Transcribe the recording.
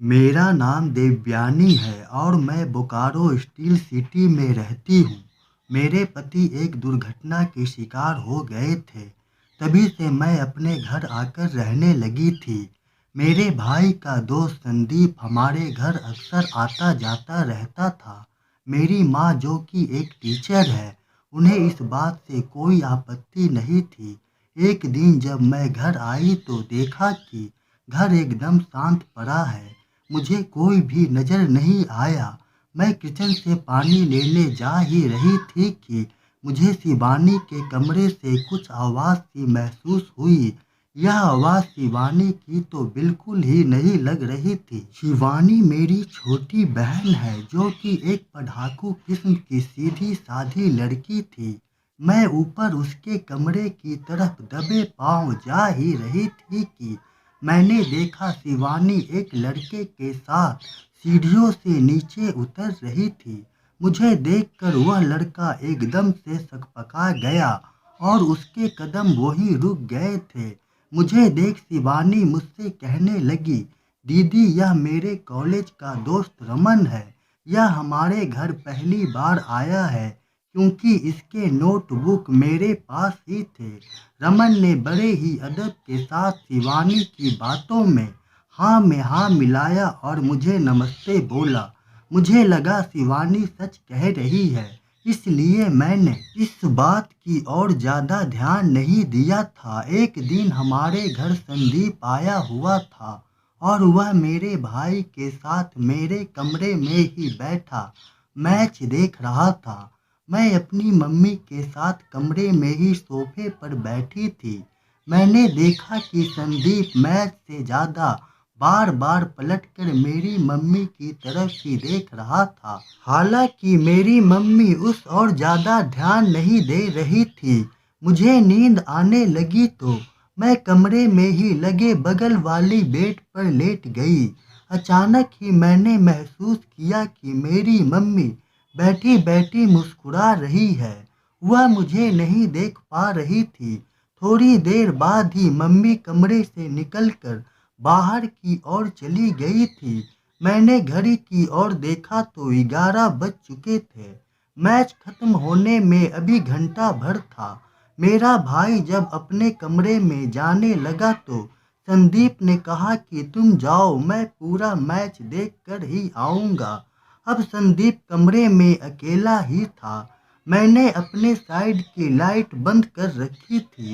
मेरा नाम देवयानी है और मैं बोकारो स्टील सिटी में रहती हूँ। मेरे पति एक दुर्घटना के शिकार हो गए थे। तभी से मैं अपने घर आकर रहने लगी थी। मेरे भाई का दोस्त संदीप हमारे घर अक्सर आता जाता रहता था। मेरी माँ जो कि एक टीचर है, उन्हें इस बात से कोई आपत्ति नहीं थी। एक दिन जब मैं घर आई तो देखा कि घर एकदम शांत पड़ा है। मुझे कोई भी नजर नहीं आया। मैं किचन से पानी लेने जा ही रही थी कि मुझे शिवानी के कमरे से कुछ आवाज़ सी महसूस हुई। यह आवाज़ शिवानी की तो बिल्कुल ही नहीं लग रही थी। शिवानी मेरी छोटी बहन है जो कि एक पढ़ाकू किस्म की सीधी साधी लड़की थी। मैं ऊपर उसके कमरे की तरफ दबे पांव जा ही रही थी कि मैंने देखा शिवानी एक लड़के के साथ सीढ़ियों से नीचे उतर रही थी। मुझे देखकर वह लड़का एकदम से सकपका गया और उसके कदम वहीं रुक गए थे। मुझे देख शिवानी मुझसे कहने लगी, दीदी यह मेरे कॉलेज का दोस्त रमन है। यह हमारे घर पहली बार आया है क्योंकि इसके नोटबुक मेरे पास ही थे। रमन ने बड़े ही अदब के साथ शिवानी की बातों में हाँ मिलाया और मुझे नमस्ते बोला। मुझे लगा शिवानी सच कह रही है, इसलिए मैंने इस बात की ओर ज़्यादा ध्यान नहीं दिया था। एक दिन हमारे घर संदीप आया हुआ था और वह मेरे भाई के साथ मेरे कमरे में ही बैठा मैच देख रहा था। मैं अपनी मम्मी के साथ कमरे में ही सोफे पर बैठी थी। मैंने देखा कि संदीप मैच से ज़्यादा बार बार पलटकर मेरी मम्मी की तरफ ही देख रहा था। हालांकि मेरी मम्मी उस और ज़्यादा ध्यान नहीं दे रही थी। मुझे नींद आने लगी तो मैं कमरे में ही लगे बगल वाली बेड पर लेट गई। अचानक ही मैंने महसूस किया कि मेरी मम्मी बैठी बैठी मुस्कुरा रही है। वह मुझे नहीं देख पा रही थी। थोड़ी देर बाद ही मम्मी कमरे से निकलकर बाहर की ओर चली गई थी। मैंने घड़ी की ओर देखा तो 11 बज चुके थे। मैच खत्म होने में अभी घंटा भर था। मेरा भाई जब अपने कमरे में जाने लगा तो संदीप ने कहा कि तुम जाओ, मैं पूरा मैच देख कर ही आऊँगा। अब संदीप कमरे में अकेला ही था। मैंने अपने साइड की लाइट बंद कर रखी थी।